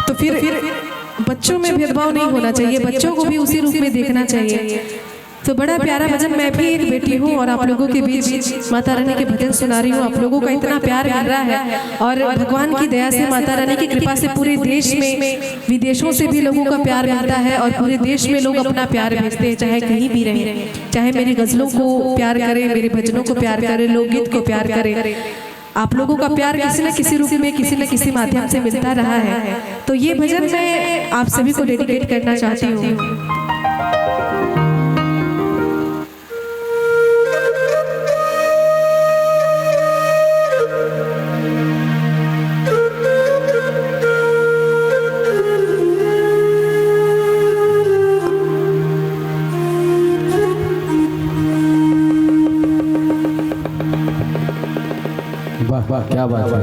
तो फिर बच्चों में भेदभाव नहीं होना चाहिए, बच्चों को भी उसी रूप में देखना चाहिए। तो बड़ा प्यारा भजन, मैं भी एक बेटी हूँ और आप लोगों के बीच माता रानी के भजन सुना रही हूँ। आप लोगों का इतना प्यार मिल रहा है और भगवान की दया से, माता रानी की कृपा से पूरे देश में, विदेशों से भी लोगों का प्यार मिलता है और पूरे देश में लोग अपना प्यार भेजते हैं, चाहे कहीं भी रहें, चाहे मेरी गजलों को प्यार करें, मेरे भजनों को प्यार करें, लोकगीत को प्यार करें। आप लोगों का प्यार किसी न किसी रूप में, किसी न किसी माध्यम से मिलता रहा है। तो ये भजन मैं आप सभी को डेडिकेट करना चाहती हूँ। वाह वाह, क्या बात है।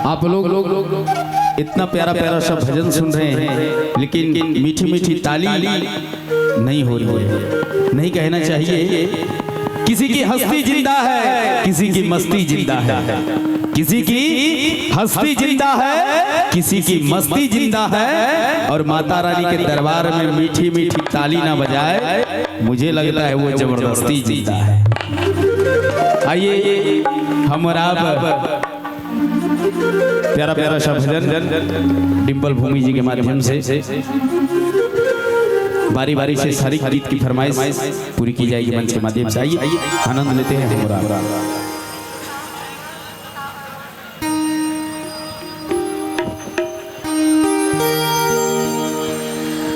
आप लोग इतना प्यारा प्यारा सब भजन सुन रहे हैं, लेकिन मीठी मीठी ताली नहीं हो रही है। नहीं कहना चाहिए किसी की हस्ती जिंदा है, किसी की मस्ती जिंदा है, किसी की हस्ती जिंदा है, किसी की मस्ती जिंदा है। और माता रानी के दरबार में मीठी मीठी ताली ना बजाए, मुझे लगता है वो जबरदस्ती जिंदा है। आइए हम और आप प्यारा प्यारा सा भजन डिम्पल भूमि जी के माध्यम से बारी बारी से सारी गीत की फरमाइश पूरी की जाएगी मंच के माध्यम से। आइए आनंद लेते हैं हम और आप।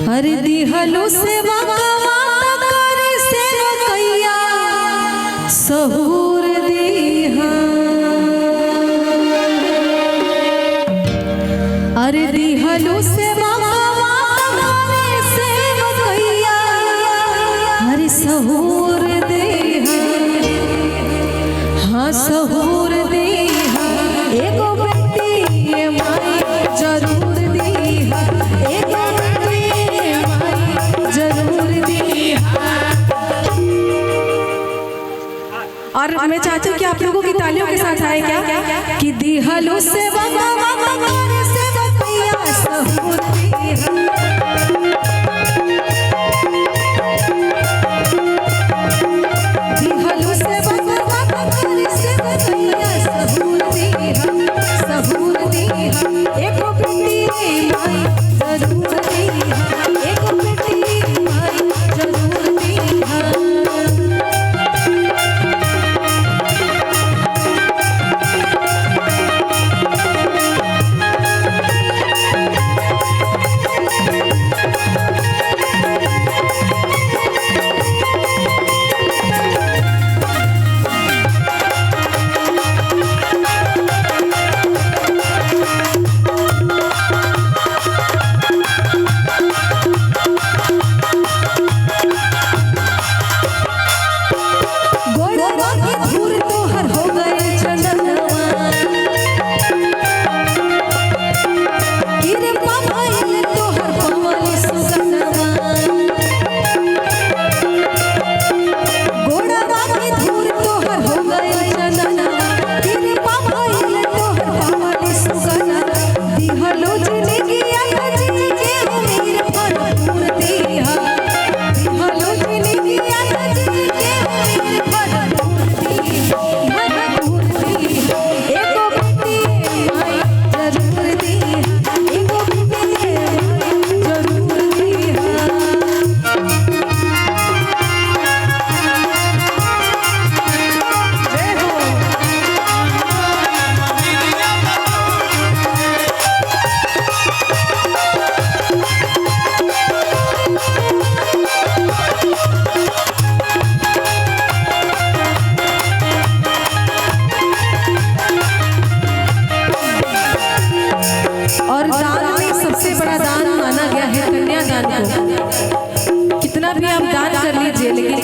हर दिहलो सेवा कर सेवा कैया सहूर दीहा, अरे दिहलो सेवा कर सेवा कैया हर सहूर दीहा, हाँ सहूर दीहा। एगो बेटी माई जरूर दीहा, एगो और मैं चाहती हूँ कि आप लोगों की तालियों के साथ आए क्या कि दिहलो से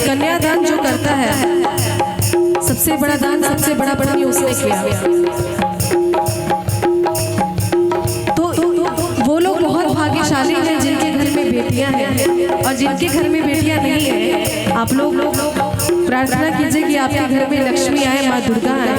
कन्यादान जो करता है सबसे बड़ा दान, सबसे बड़ा पुण्य उसने किया। तो वो लोग बहुत भाग्यशाली हैं जिनके घर में बेटियां हैं, और जिनके घर में बेटियां नहीं है आप लोग प्रार्थना कीजिए कि आपके घर में लक्ष्मी आए, माँ दुर्गा आए।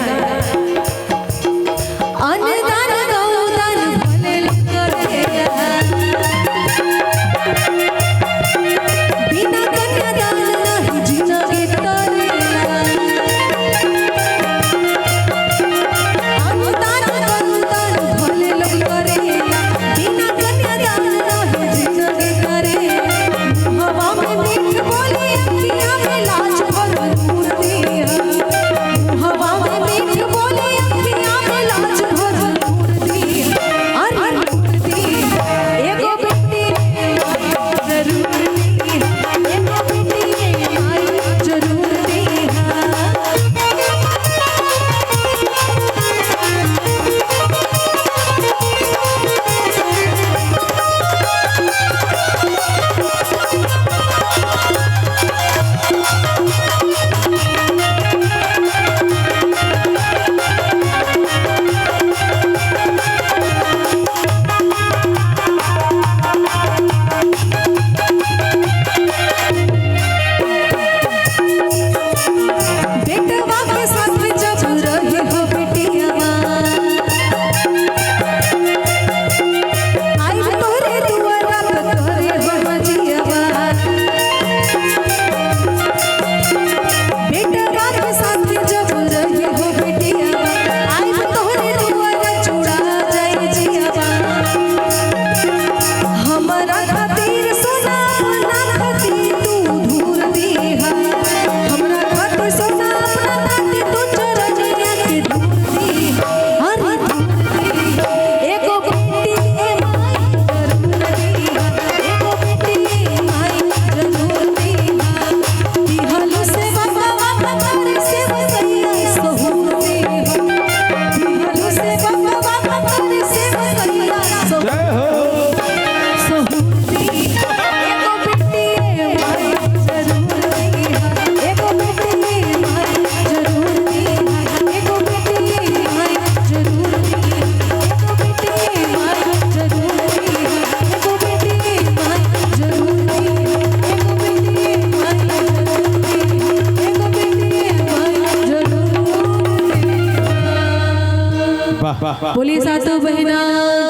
वाह बोलिए सातों बहना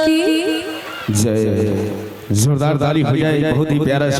की जय। जोरदार ताली हो जाए। बहुत ही प्यारा